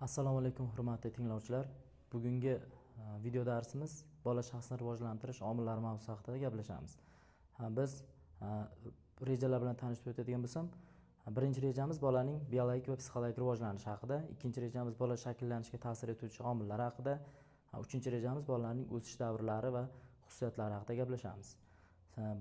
Assalomu alaykum hurmatli tinglovchilar. Bugungi video darsimiz bola shaxsini rivojlantirish omillari mavzusi haqida gaplashamiz. Biz rejalar bilan tanishib o'tadigan bo'lsam, birinchi rejamiz bolaning biologik va psixologik rivojlanishi haqida, ikkinchi rejamiz bola shakllanishiga ta'sir etuvchi omillar haqida, uchinchi rejamiz bolaning o'sish davrlari va xususiyatlari haqida gaplashamiz.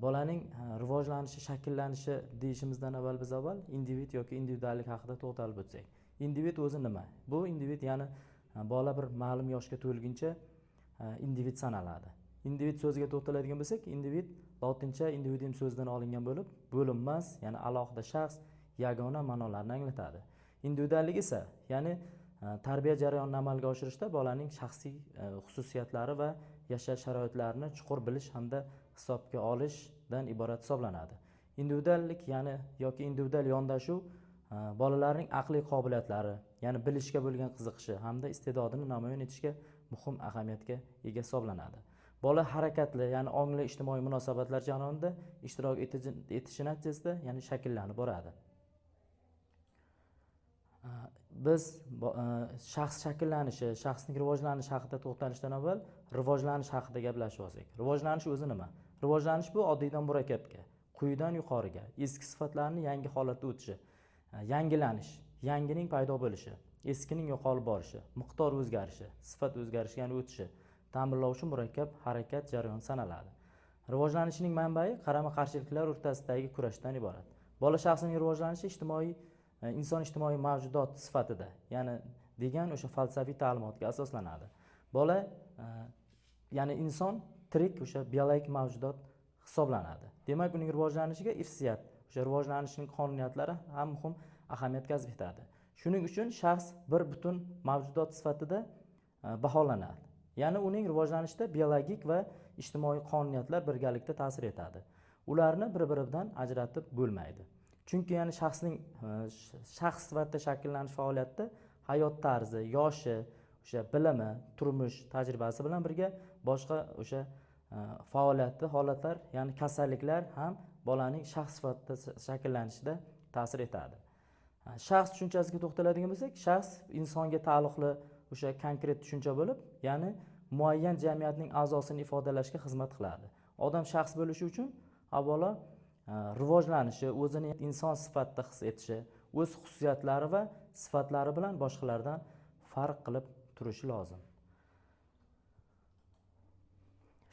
Bolaning rivojlanishi, shakllanishi deyishimizdan avval individ yoki individuallik haqida to'xtalib o'tsak. Individ o'zi nima? Bu individ ya'ni bola bir ma'lum yoshga to'lguncha individ sanaladi. Individ so'ziga to'xtaladigan bo'lsak, individ lotincha individuum so'zidan olingan bo'lib, bo'linmas, ya'ni alohida shaxs, yagona ma'nolarni anglatadi. Individuallik esa, ya'ni tarbiya jarayonini amalga oshirishda bolaning shaxsiy xususiyatlari va yashash sharoitlarini chuqur bilish hamda hisobga olishdan iborat hisoblanadi. Individuallik ya'ni yoki individual yondashuv bolalarning aqliy qobiliyatlari, ya'ni bilishga bo'lgan qiziqishi hamda iste'dodini namoyon etishga muhim ahamiyatga ega hisoblanadi. Bola harakatli, ya'ni ongli ijtimoiy munosabatlar jarayonida ishtirok etishi natijasida, ya'ni shakllanib boradi. Biz shaxs shakllanishi, shaxsning rivojlanishi haqida to'xtalishdan avval rivojlanish haqida gaplashib olsak. Rivojlanish o'zi nima? Rivojlanish bu oddiydan murakkabga, quyidan yuqoriga, eski sifatlarning yangi holatga o'tishi, yangilanish, yangining paydo bo'lishi, eskining yo'qolib borishi, miqdor o'zgarishi, sifat o'zgarishi, ya'ni o'tishi ta'minlovchi murakkab harakat jarayoni sanaladi. Rivojlanishning manbai qarama-qarshiliklar o'rtasidagi kurashdan iborat. Bola shaxsining rivojlanishi inson ijtimoiy mavjudot sifatida, ya'ni degan o'sha falsafiy ta'limotga asoslanadi. Bola ya'ni inson tirik o'sha biologik mavjudot hisoblanadi. Demak, uning rivojlanishiga irsiyat, o'sha rivojlanishning qonuniyatlari ham muhim ahamiyat kasb etadi. Shuning uchun shaxs bir butun mavjudot sifatida baholanadi. Ya'ni uning rivojlanishida biologik va ijtimoiy qonuniyatlar birgalikda ta'sir etadi. Ularni bir-biridan ajratib bo'lmaydi. Chunki ya'ni shaxsning shaxs sifatida shakllanish faoliyatida hayot tarzi, yoshi, o'sha bilimi, turmush tajribasi bilan birga boshqa o'sha faoliyatli holatlar, ya'ni kasalliklar ham bolaning shaxs sifatida shakllanishida ta'sir etadi. Shaxs tushunchasiga to'xtaladigan bo'lsak, shaxs insonga taalluqli o'sha konkret tushuncha bo'lib, ya'ni muayyan jamiyatning a'zosini ifodalashga xizmat qiladi. Odam shaxs bo'lishi uchun avvalo rivojlanishi, o'zini inson sifatida his etishi, o'z xususiyatlari va sifatlari bilan boshqalardan farq qilib turishi lozim.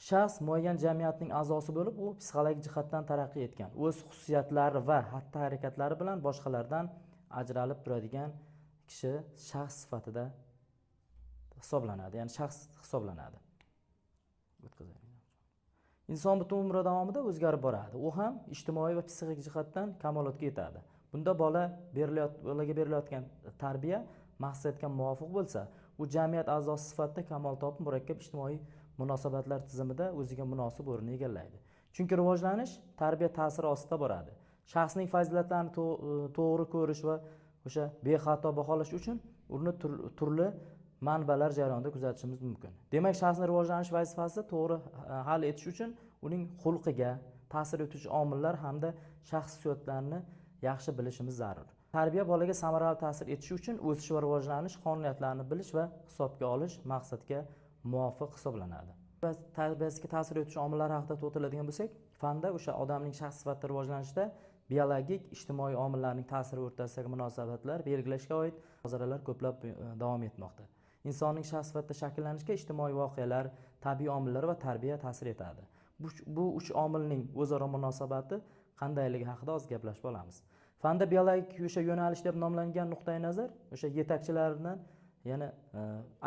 Shaxs muayyan jamiyatning a'zosi bo'lib, u psixologik jihatdan taraqqiy etgan, o'z xususiyatlari va xatti-harakatlari bilan boshqalardan ajralib turadigan kishi shaxs sifatida hisoblanadi, ya'ni shaxs hisoblanadi. Inson butun umri davomida o'zgarib boradi. U ham ijtimoiy va psixik jihatdan kamolotga yetadi. Bunda bolaga berilayotgan tarbiya maqsadga muvofiq bo'lsa, u jamiyat a'zosi sifatida kamol topib, murakkab ijtimoiy munosabatlar tizimida o'ziga munosib o'rinni egallaydi. Chunki rivojlanish tarbiya ta'siri ostida boradi. Shaxsning fazilatlarini to'g'ri ko'rish va o'sha bexato baholash uchun uni turli manbalar jarayonida kuzatishimiz mumkin. Demak, shaxsning rivojlanish vazifasi to'g'ri hal etish uchun uning xulqiga ta'sir etuvchi omillar hamda shaxsiyatlarini yaxshi bilishimiz zarur. Tarbiya bolaga samarali ta'sir etishi uchun o'sish va rivojlanish qonuniyatlarini bilish va hisobga olish maqsadga muvofiq hisoblanadi. Tarbiyasiga ta'sir etuvchi omillar haqida to'xtaladigan bo'lsak, fanda o'sha odamning shaxs sifatida rivojlanishida biologik, ijtimoiy omillarning ta'siri o'rtasidagi munosabatlar belgilashga oid munozaralar ko'plab davom etmoqda. Insonning shaxs sifatida shakllanishiga ijtimoiy voqealar, tabiiy omillar va tarbiya ta'sir etadi. Bu uch omilning o'zaro munosabati qandayligi haqida oz gaplashib olamiz. Fanda biologik o'sha yo'nalish deb nomlangan nuqtai nazar o'sha yetakchilaridan, ya'ni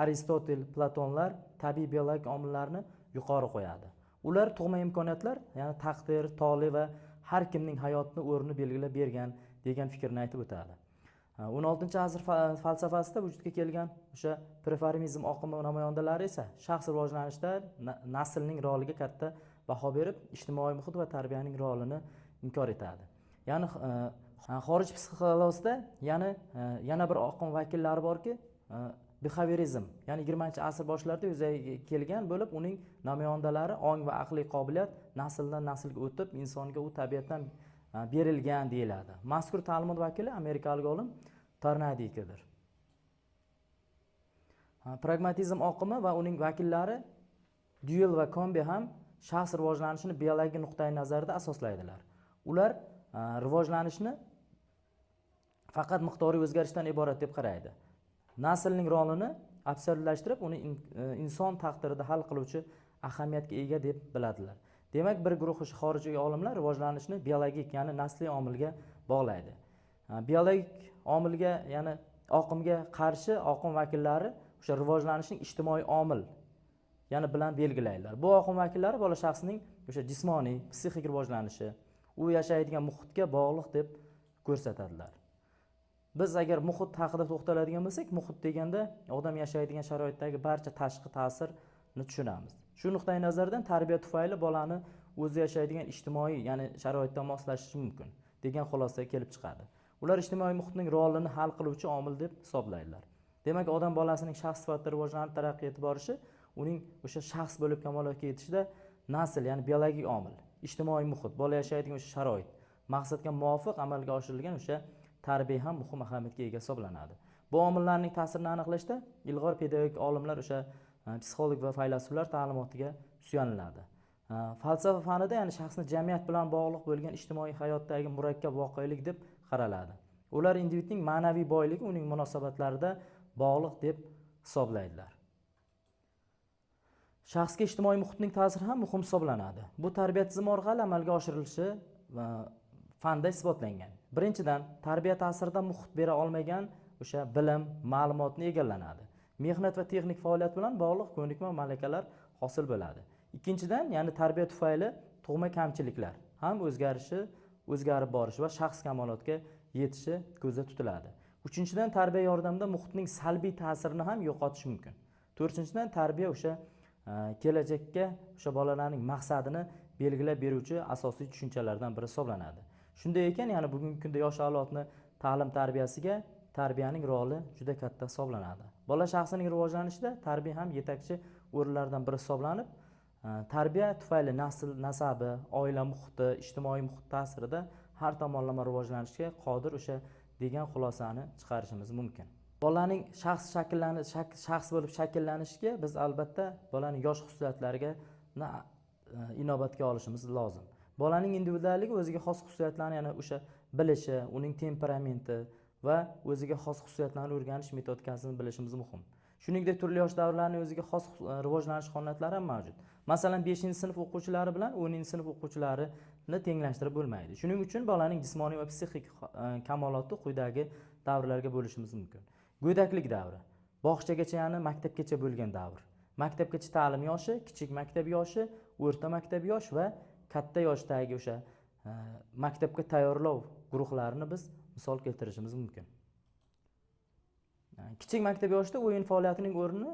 Aristotel, Platonlar tabiiy biologik omillarni yuqori qo'yadi. Ular tug'ma imkoniyatlar, ya'ni taqdir, tole va har kimning hayotini o'rni belgilab bergan degan fikrni aytib o'tadi. 16-asr falsafasida vujudga kelgan o'sha preformizm oqimi namoyandalari esa shaxs rivojlanishida naslning roliga katta baho berib, ijtimoiy muhit va tarbiyaning rolini inkor etadi. Ya'ni xorij psixologiyasida yana bir oqim vakillari borki, behaviorizm, ya'ni 20-asr boshlarida yuzaga kelgan bo'lib, uning namoyandalari ong va aqliy qobiliyat nasldan naslga o'tib, insonga u tabiatdan berilgan deyiladi. Mazkur ta'limot vakili amerikalik olim Tarnadikidir. Pragmatizm oqimi va uning vakillari Duell va Kombe ham shaxs rivojlanishini biologik nuqtai nazarda asoslaydilar. Ular rivojlanishni faqat miqdoriy o'zgarishdan iborat deb qaraydi. Naslning rolini absolyutlashtirib, uni inson taqdirida hal qiluvchi ahamiyatga ega deb biladilar. Demak, bir guruh xorijiy olimlar rivojlanishni biologik, ya'ni nasliy omilga bog'laydi. Biologik omilga, ya'ni oqimga qarshi oqim vakillari o'sha rivojlanishning ijtimoiy omil, ya'ni bilan belgilaydilar. Bu oqim vakillari bola shaxsining o'sha jismoniy, psixik rivojlanishi, u yashaydigan muhitga bog'liq deb ko'rsatadilar. Biz agar muhit haqida to'xtaladigan bo'lsak, muhit deganda odam yashaydigan sharoitdagi barcha tashqi ta'sirni tushunamiz. Shu nuqtai nazardan tarbiya tufayli bolani o'zi yashaydigan ijtimoiy, ya'ni sharoitga moslashishi mumkin degan xulosaga kelib chiqadi. Ular ijtimoiy muhitning rolini hal qiluvchi omil deb hisoblaydilar. Demak, odam bolasining shaxs sifatida rivojlanib taraqqiy etib borishi, uning o'sha shaxs bo'lib kamolotga yetishida nasl, ya'ni biologik omil, ijtimoiy muhit, bola yashaydigan o'sha sharoit, maqsadga muvofiq amalga oshirilgan o'sha tarbiya ham muhim ahamiyatga ega hisoblanadi. Bu omillarning ta'sirini aniqlashda ilg'or pedagogik olimlar o'sha psixolog va faylasuflar ta'limotiga suyaniladi. Falsafa fanida, ya'ni shaxsni jamiyat bilan bog'liq bo'lgan ijtimoiy hayotdagi murakkab voqelik deb qaraladi. Ular individning ma'naviy boyligi uning munosabatlarida bog'liq deb hisoblaydilar. Shaxsga ijtimoiy muhitning ta'siri ham muhim hisoblanadi. Bu tarbiya tizimi orqali amalga oshirilishi fanda isbotlangan. Birinchidan, tarbiya ta'sirida muhit bera olmagan o'sha bilim, ma'lumotni egallanadi. Mehnat va texnik faoliyat bilan bog'liq ko'nikma malakalar hosil bo'ladi. Ikkinchidan, ya'ni tarbiya tufayli tug'ma kamchiliklar ham o'zgarib borishi va shaxs kamolotga yetishi ko'zda tutiladi. Uchinchidan, tarbiya yordamida muhitning salbiy ta'sirini ham yo'qotish mumkin. To'rtinchidan, tarbiya o'sha kelajakka o'sha bolalarning maqsadini belgilab beruvchi asosiy tushunchalardan biri hisoblanadi. Shunday ekan, ya'ni bugungi kunda yosh avlodni ta'lim tarbiyasiga tarbiyaning roli juda katta hisoblanadi. Bola shaxsining rivojlanishida tarbiya ham yetakchi o'rinlardan biri hisoblanib, tarbiya tufayli nasabi, oila muhiti, ijtimoiy muhit ta'sirida har tomonlama rivojlanishga qodir o'sha degan xulosani chiqarishimiz mumkin. Bolaning shaxs bo'lib shakllanishiga biz albatta bolaning yosh xususiyatlariga inobatga olishimiz lozim. Bolaning individualligi, o'ziga xos xususiyatlarni, ya'ni o'sha bilishi, uning temperamenti va o'ziga xos xususiyatlarni o'rganish metodikasini bilishimiz muhim. Shuningdek, turli yosh davrlarning o'ziga xos rivojlanish holatlari ham mavjud. Masalan, 5-sinf o'quvchilari bilan 10-sinf o'quvchilarini tenglashtirib bo'lmaydi. Shuning uchun bolaning jismoniy va psixik kamoloti quyidagi davrlarga bo'lishimiz mumkin. Go'daklik davri, bog'chagacha, ya'ni maktabgacha bo'lgan davr. Maktabgacha ta'lim yoshi, kichik maktab yoshi, o'rta maktab yosh va katta yoshdagi o'sha maktabga tayyorlov guruhlarini biz misol keltirishimiz mumkin. Kichik maktab yoshida o'yin faoliyatining o'rnini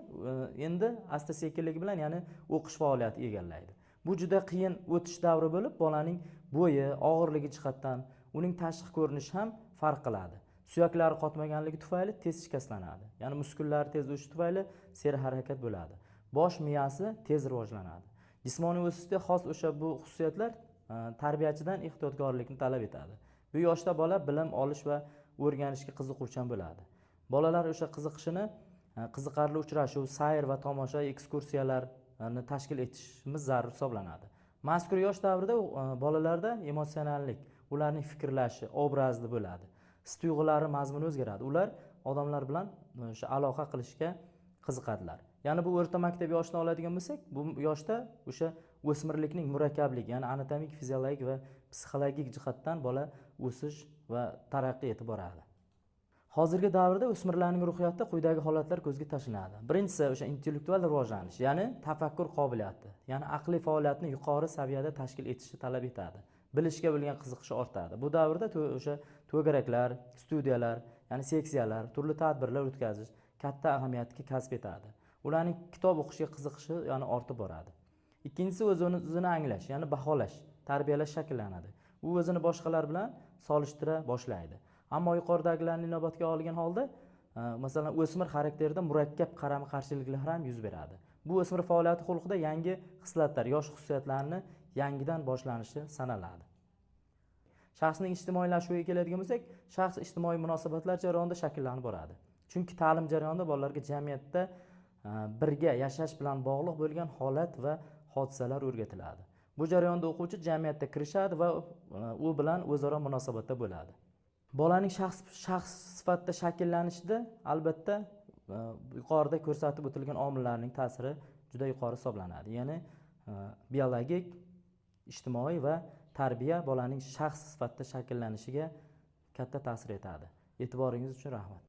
endi asta-sekinlik bilan, ya'ni o'qish faoliyati egallaydi. Bu juda qiyin o'tish davri bo'lib, bolaning bo'yi, og'irligi jihatdan uning tashqi ko'rinishi ham farq qiladi. Suyaklari qotmaganligi tufayli tez shikastlanadi. Ya'ni muskullari tez o'sishi tufayli serharakat bo'ladi. Bosh miyasi tez rivojlanadi. Jismoniy o'sishga xos o'sha bu xususiyatlar tarbiyachidan ehtiyotkorlikni talab etadi. Bu yoshda bola bilim olish va o'rganishga qiziquvchan bo'ladi. Bolalar o'sha qiziqishini qiziqarli uchrashuv, sayr va tomosha, ekskursiyalarni tashkil etishimiz zarur hisoblanadi. Mazkur yosh davrida bolalarda emotsionallik, ularning fikrlashi obrazli bo'ladi. His-tuyg'ulari mazmuni o'zgaradi. Ular odamlar bilan o'sha aloqa qilishga qiziqadilar. Ya'ni bu o'rta maktab yoshini oladigan bo'lsak, bu yoshda o'sha o'smirlikning murakkabligi, ya'ni anatomik, fiziologik va psixologik jihatdan bola o'sish va taraqqiy etib boradi. Hozirgi davrda o'smirlarning ruhiyatida quyidagi holatlar ko'zga tashlanadi. Birinchisi o'sha intellektual rivojlanish, ya'ni tafakkur qobiliyati, ya'ni aqliy faoliyatni yuqori saviyada tashkil etishni talab etadi. Bilishga bo'lgan qiziqishi ortadi. Bu davrda o'sha to'garaklar, studiyalar, ya'ni seksiyalar, turli tadbirlar o'tkazish katta ahamiyatga kasb etadi. Ularning kitob o'qishga qiziqishi, ya'ni ortib boradi. Ikkinchisi o'zini anglash, ya'ni baholash, tarbiyalash shakllanadi. U o'zini boshqalar bilan solishtira boshlaydi. Ammo yuqoridagilarni inobatga olgan holda, masalan, o'smir xarakterida murakkab qarama-qarshiliklar ham yuz beradi. Bu o'smir faoliyati xulqida yangi xislatlar, yosh xususiyatlarni yangidan boshlanishi sanaladi. Shaxsning ijtimoiylashuviga keladigan bo'lsak, shaxs ijtimoiy munosabatlar jarayonida shakllanib boradi. Chunki ta'lim jarayonida bolalarga jamiyatda birga yashash bilan bog'liq bo'lgan holat va hodisalar o'rgatiladi. Bu jarayonda o'quvchi jamiyatga kirishadi va u bilan o'zaro munosabatda bo'ladi. Bolaning shaxs sifatida shakllanishida albatta yuqorida ko'rsatib o'tilgan omillarning ta'siri juda yuqori hisoblanadi. Ya'ni biologik, ijtimoiy va tarbiya bolaning shaxs sifatida shakllanishiga katta ta'sir etadi. E'tiboringiz uchun rahmat.